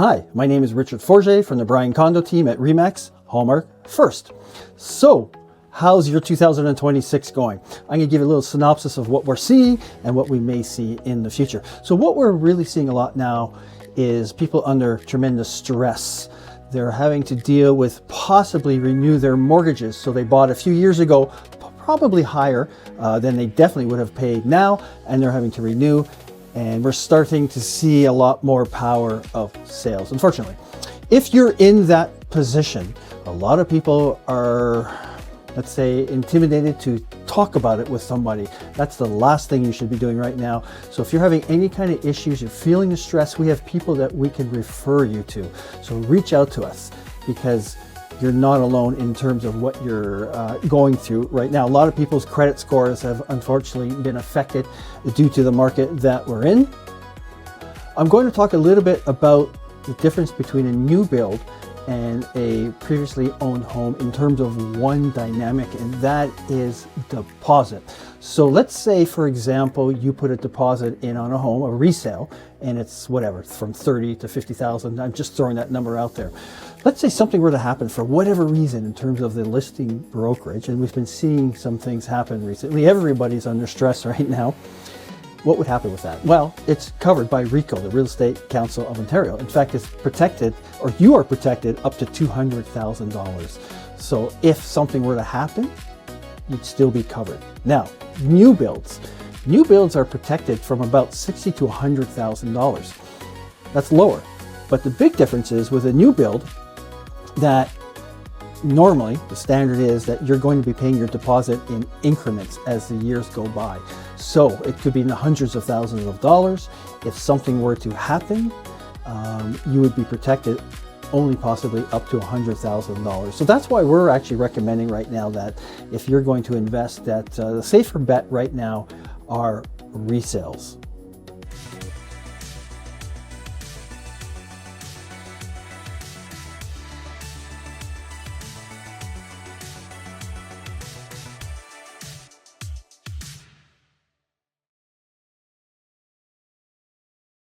Hi, my name is Richard Forget from the Brian Kondo Team at Remax, Hallmark First. So, how's your 2026 going? I'm going to give you a little synopsis of what we're seeing and what we may see in the future. So what we're really seeing a lot now is people under tremendous stress. They're having to deal with possibly renew their mortgages. So they bought a few years ago, probably higher than they definitely would have paid now, and they're having to renew. And we're starting to see a lot more power of sales, unfortunately. If you're in that position, a lot of people are, let's say, intimidated to talk about it with somebody. That's the last thing you should be doing right now. So if you're having any kind of issues, you're feeling the stress, we have people that we can refer you to. So reach out to us, because you're not alone in terms of what you're going through right now. A lot of people's credit scores have unfortunately been affected due to the market that we're in. I'm going to talk a little bit about the difference between a new build and a previously owned home in terms of one dynamic, and that is deposit. So let's say, for example, you put a deposit in on a home, a resale, and it's whatever, from 30 to 50,000. I'm just throwing that number out there. Let's say something were to happen for whatever reason in terms of the listing brokerage, and we've been seeing some things happen recently. Everybody's under stress right now. What would happen with that? Well, it's covered by RECO, the Real Estate Council of Ontario. In fact, it's protected, or you are protected, up to $200,000. So if something were to happen, you'd still be covered. Now, new builds. New builds are protected from about $60,000 to $100,000. That's lower. But the big difference is with a new build that normally the standard is that you're going to be paying your deposit in increments as the years go by. So it could be in the hundreds of thousands of dollars. If something were to happen, you would be protected only possibly up to $100,000. So that's why we're actually recommending right now that if you're going to invest, that the safer bet right now are resales.